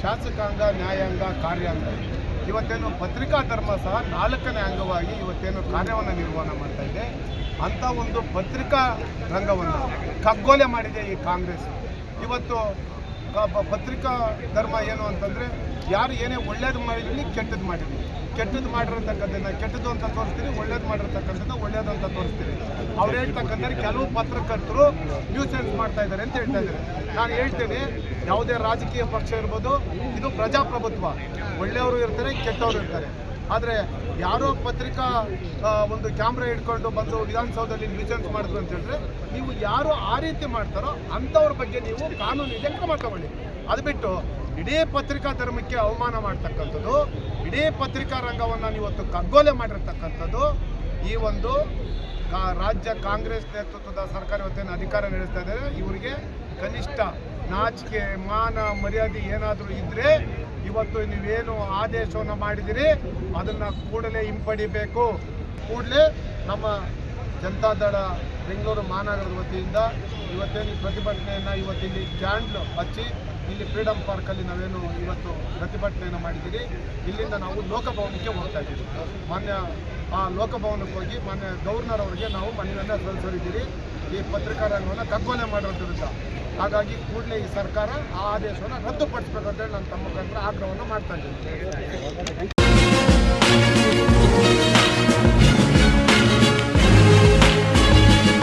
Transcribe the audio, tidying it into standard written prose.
ಶಾಸಕಾಂಗ, ನ್ಯಾಯಾಂಗ, ಕಾರ್ಯಾಂಗ ಇವತ್ತೇನು ಪತ್ರಿಕಾ ಧರ್ಮ ಸಹ 4ನೇ ಅಂಗವಾಗಿ ಇವತ್ತೇನು ಕಾರ್ಯವನ್ನು ನಿರ್ವಹಣೆ ಮಾಡ್ತಾ ಇದೆ. ಅಂಥ ಒಂದು ಪತ್ರಿಕಾ ರಂಗವನ್ನು ಕಗ್ಗೊಲೆ ಮಾಡಿದೆ ಈ ಕಾಂಗ್ರೆಸ್. ಇವತ್ತು ಪತ್ರಿಕಾ ಧರ್ಮ ಏನು ಅಂತಂದರೆ ಯಾರು ಏನೇ ಒಳ್ಳೇದು ಮಾಡಿರಲಿ ಕೆಟ್ಟದ್ದು ಮಾಡಿರಲಿ, ಕೆಟ್ಟದ್ದು ಮಾಡಿರತಕ್ಕಂಥದ್ದನ್ನು ಕೆಟ್ಟದ್ದು ಅಂತ ತೋರಿಸ್ತೀರಿ, ಒಳ್ಳೇದು ಮಾಡಿರ್ತಕ್ಕಂಥದ್ದು ಒಳ್ಳೇದು ಅಂತ ತೋರಿಸ್ತೀರಿ. ಅವ್ರು ಹೇಳ್ತಕ್ಕಂಥ ಕೆಲವು ಪತ್ರಕರ್ತರು ನ್ಯೂಸೆನ್ಸ್ ಮಾಡ್ತಾ ಇದ್ದಾರೆ ಅಂತ ಹೇಳ್ತಾ ಇದ್ದಾರೆ. ನಾನು ಹೇಳ್ತೇನೆ, ಯಾವುದೇ ರಾಜಕೀಯ ಪಕ್ಷ ಇರ್ಬೋದು, ಇದು ಪ್ರಜಾಪ್ರಭುತ್ವ. ಒಳ್ಳೆಯವರು ಇರ್ತಾರೆ, ಕೆಟ್ಟವರು ಇರ್ತಾರೆ. ಆದರೆ ಯಾರೋ ಪತ್ರಿಕಾ ಒಂದು ಕ್ಯಾಮ್ರಾ ಹಿಡ್ಕೊಂಡು ಬಂದು ವಿಧಾನಸೌಧದಲ್ಲಿ ನ್ಯೂಸೆನ್ಸ್ ಮಾಡಿದ್ರು ಅಂತ ಹೇಳಿದ್ರೆ, ನೀವು ಯಾರು ಆ ರೀತಿ ಮಾಡ್ತಾರೋ ಅಂಥವ್ರ ಬಗ್ಗೆ ನೀವು ಕಾನೂನಿಗೆ ಕ್ರಮ ತಗೊಳ್ಳಿ. ಅದು ಬಿಟ್ಟು ಇಡೀ ಪತ್ರಿಕಾ ಧರ್ಮಕ್ಕೆ ಅವಮಾನ ಮಾಡ್ತಕ್ಕಂಥದ್ದು, ಇಡೀ ಪತ್ರಿಕಾ ರಂಗವನ್ನು ಇವತ್ತು ಕಗ್ಗೊಲೆ ಮಾಡಿರ್ತಕ್ಕಂಥದ್ದು ಈ ಒಂದು ರಾಜ್ಯ ಕಾಂಗ್ರೆಸ್ ನೇತೃತ್ವದ ಸರ್ಕಾರ ಇವತ್ತೇನು ಅಧಿಕಾರ ನಡೆಸ್ತಾ ಇದ್ದಾರೆ. ಇವರಿಗೆ ಕನಿಷ್ಠ ನಾಚಿಕೆ, ಮಾನ, ಮರ್ಯಾದೆ ಏನಾದರೂ ಇದ್ದರೆ ಇವತ್ತು ನೀವೇನು ಆದೇಶವನ್ನು ಮಾಡಿದಿರಿ ಅದನ್ನು ಕೂಡಲೇ ಹಿಂಪಡಿಬೇಕು. ಕೂಡಲೇ ನಮ್ಮ ಜನತಾದಳ ಬೆಂಗಳೂರು ಮಹಾನಗರದ ವತಿಯಿಂದ ಇವತ್ತೇನು ಪ್ರತಿಭಟನೆಯನ್ನು ಇವತ್ತಿಲ್ಲಿ ಕ್ಯಾಂಡ್ಲ್ ಹಚ್ಚಿ ಇಲ್ಲಿ ಫ್ರೀಡಮ್ ಪಾರ್ಕಲ್ಲಿ ನಾವೇನು ಇವತ್ತು ಪ್ರತಿಭಟನೆಯನ್ನು ಮಾಡಿದ್ದೀರಿ. ಇಲ್ಲಿಂದ ನಾವು ಲೋಕಭವನಕ್ಕೆ ಹೋಗ್ತಾ ಇದ್ದೀವಿ. ಮಾನ್ಯ ಲೋಕಭವನಕ್ಕೆ ಹೋಗಿ ಮಾನ್ಯ ಗವರ್ನರ್ ಅವರಿಗೆ ನಾವು ಮನವಿಯನ್ನು ಸಲ್ಲಿಸಿದ್ದೀರಿ ಈ ಪತ್ರಿಕಾ ರಂಗವನ್ನು ಕಗ್ಗೊಲೆ ಮಾಡೋದ್ರಿಂದ. ಹಾಗಾಗಿ ಕೂಡಲೇ ಈ ಸರ್ಕಾರ ಆ ಆದೇಶವನ್ನು ರದ್ದುಪಡಿಸಬೇಕು ಅಂತೇಳಿ ನಾನು ತಮ್ಮ ಮುಖಾಂತರ ಆಗ್ರಹವನ್ನು ಮಾಡ್ತಾ ಇದ್ದೀನಿ.